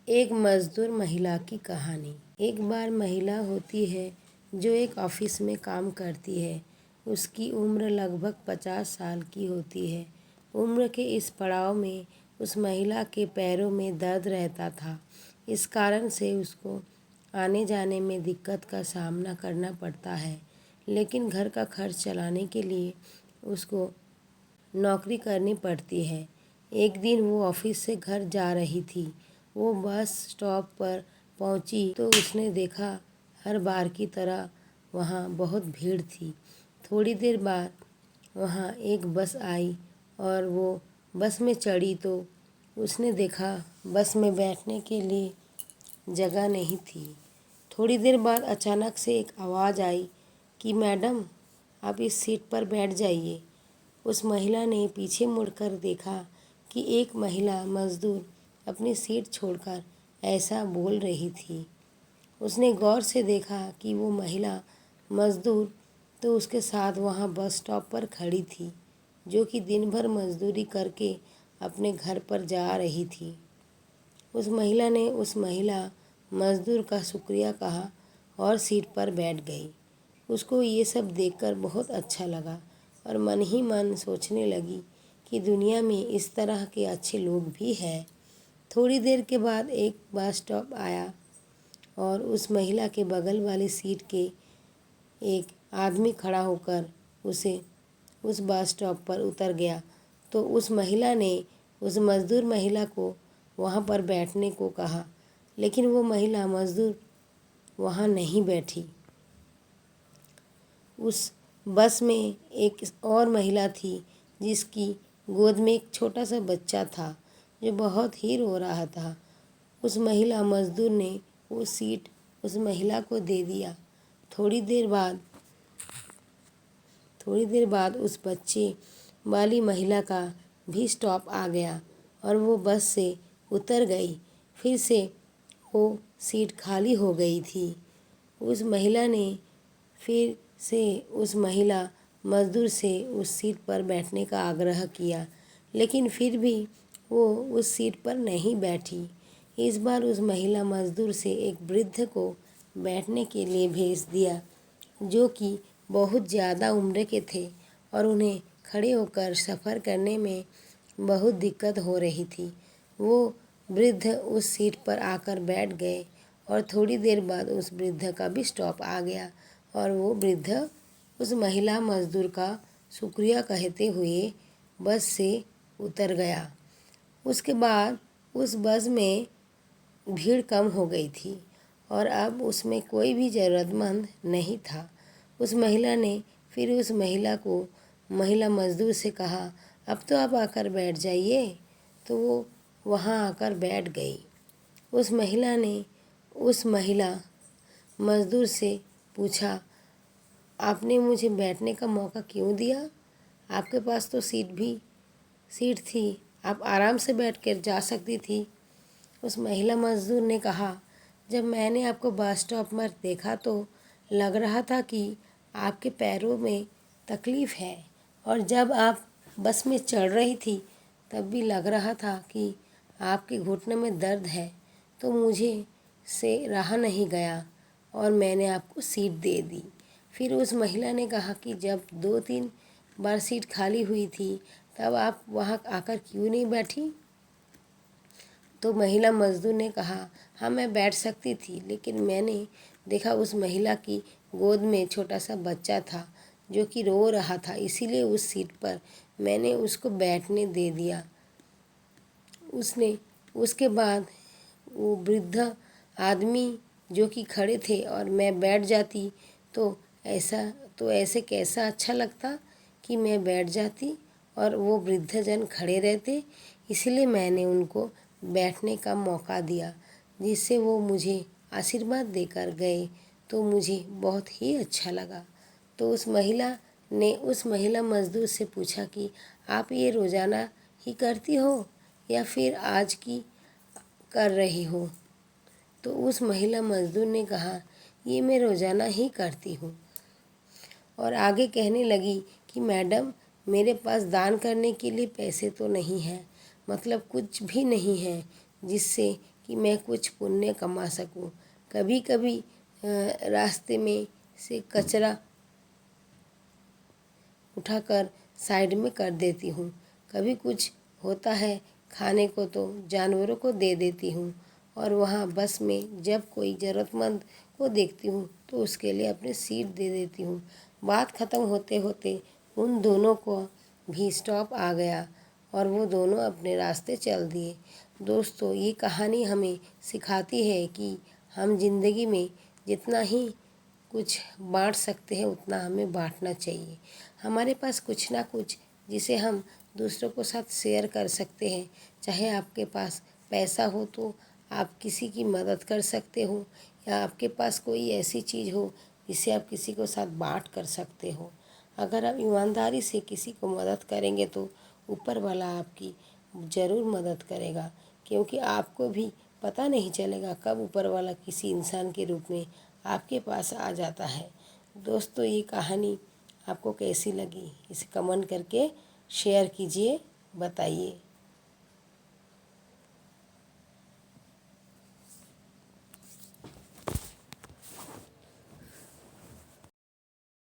एक मज़दूर महिला की कहानी। एक बार महिला होती है जो एक ऑफिस में काम करती है। उसकी उम्र लगभग 50 साल की होती है। उम्र के इस पड़ाव में उस महिला के पैरों में दर्द रहता था। इस कारण से उसको आने जाने में दिक्कत का सामना करना पड़ता है। लेकिन घर का खर्च चलाने के लिए उसको नौकरी करनी पड़ती है। एक दिन वो ऑफिस से घर जा रही थी। वो बस स्टॉप पर पहुंची तो उसने देखा हर बार की तरह वहाँ बहुत भीड़ थी। थोड़ी देर बाद वहाँ एक बस आई और वो बस में चढ़ी तो उसने देखा बस में बैठने के लिए जगह नहीं थी। थोड़ी देर बाद अचानक से एक आवाज़ आई कि मैडम, आप इस सीट पर बैठ जाइए। उस महिला ने पीछे मुड़कर देखा कि एक महिला मज़दूर अपनी सीट छोड़कर ऐसा बोल रही थी। उसने गौर से देखा कि वो महिला मज़दूर तो उसके साथ वहाँ बस स्टॉप पर खड़ी थी, जो कि दिन भर मज़दूरी करके अपने घर पर जा रही थी। उस महिला ने उस महिला मज़दूर का शुक्रिया कहा और सीट पर बैठ गई। उसको ये सब देखकर बहुत अच्छा लगा और मन ही मन सोचने लगी कि दुनिया में इस तरह के अच्छे लोग भी हैं। थोड़ी देर के बाद एक बस स्टॉप आया और उस महिला के बगल वाली सीट के एक आदमी खड़ा होकर उसे उस बस स्टॉप पर उतर गया। तो उस महिला ने उस मज़दूर महिला को वहाँ पर बैठने को कहा, लेकिन वो महिला मज़दूर वहाँ नहीं बैठी। उस बस में एक और महिला थी जिसकी गोद में एक छोटा सा बच्चा था जो बहुत ही रो रहा था। उस महिला मज़दूर ने वो सीट उस महिला को दे दिया। थोड़ी देर बाद उस बच्चे वाली महिला का भी स्टॉप आ गया और वो बस से उतर गई। फिर से वो सीट खाली हो गई थी। उस महिला ने फिर से उस महिला मज़दूर से उस सीट पर बैठने का आग्रह किया, लेकिन फिर भी वो उस सीट पर नहीं बैठी। इस बार उस महिला मज़दूर से एक वृद्ध को बैठने के लिए भेज दिया, जो कि बहुत ज़्यादा उम्र के थे और उन्हें खड़े होकर सफ़र करने में बहुत दिक्कत हो रही थी। वो वृद्ध उस सीट पर आकर बैठ गए और थोड़ी देर बाद उस वृद्ध का भी स्टॉप आ गया और वो वृद्ध उस महिला मज़दूर का शुक्रिया कहते हुए बस से उतर गया। उसके बाद उस बस में भीड़ कम हो गई थी और अब उसमें कोई भी ज़रूरतमंद नहीं था। उस महिला ने फिर उस महिला मज़दूर से कहा, अब तो आप आकर बैठ जाइए। तो वो वहाँ आकर बैठ गई। उस महिला ने उस महिला मज़दूर से पूछा, आपने मुझे बैठने का मौका क्यों दिया? आपके पास तो सीट थी, आप आराम से बैठ कर जा सकती थी। उस महिला मज़दूर ने कहा, जब मैंने आपको बस स्टॉप पर देखा तो लग रहा था कि आपके पैरों में तकलीफ़ है और जब आप बस में चढ़ रही थी तब भी लग रहा था कि आपके घुटने में दर्द है, तो मुझे से रहा नहीं गया और मैंने आपको सीट दे दी। फिर उस महिला ने कहा कि जब 2-3 बार सीट खाली हुई थी तब आप वहाँ आकर क्यों नहीं बैठी? तो महिला मज़दूर ने कहा, हाँ मैं बैठ सकती थी, लेकिन मैंने देखा उस महिला की गोद में छोटा सा बच्चा था जो कि रो रहा था, इसीलिए उस सीट पर मैंने उसको बैठने दे दिया। उसके बाद वो वृद्ध आदमी जो कि खड़े थे और मैं बैठ जाती तो ऐसे कैसा अच्छा लगता कि मैं बैठ जाती और वो वृद्धजन खड़े रहते, इसलिए मैंने उनको बैठने का मौका दिया, जिससे वो मुझे आशीर्वाद देकर गए, तो मुझे बहुत ही अच्छा लगा। तो उस महिला ने उस महिला मज़दूर से पूछा कि आप ये रोज़ाना ही करती हो या फिर आज की कर रही हो? तो उस महिला मज़दूर ने कहा, ये मैं रोज़ाना ही करती हूँ। और आगे कहने लगी कि मैडम, मेरे पास दान करने के लिए पैसे तो नहीं हैं, मतलब कुछ भी नहीं है जिससे कि मैं कुछ पुण्य कमा सकूं। कभी कभी रास्ते में से कचरा उठाकर साइड में कर देती हूँ। कभी कुछ होता है खाने को तो जानवरों को दे देती हूँ। और वहाँ बस में जब कोई ज़रूरतमंद को देखती हूँ तो उसके लिए अपनी सीट दे देती हूँ। बात ख़त्म होते होते उन दोनों को भी स्टॉप आ गया और वो दोनों अपने रास्ते चल दिए। दोस्तों, ये कहानी हमें सिखाती है कि हम जिंदगी में जितना ही कुछ बांट सकते हैं उतना हमें बांटना चाहिए। हमारे पास कुछ ना कुछ जिसे हम दूसरों के साथ शेयर कर सकते हैं। चाहे आपके पास पैसा हो तो आप किसी की मदद कर सकते हो, या आपके पास कोई ऐसी चीज़ हो जिसे आप किसी को साथ बांट कर सकते हो। अगर आप ईमानदारी से किसी को मदद करेंगे तो ऊपर वाला आपकी ज़रूर मदद करेगा, क्योंकि आपको भी पता नहीं चलेगा कब ऊपर वाला किसी इंसान के रूप में आपके पास आ जाता है। दोस्तों, ये कहानी आपको कैसी लगी इसे कमेंट करके शेयर कीजिए, बताइए।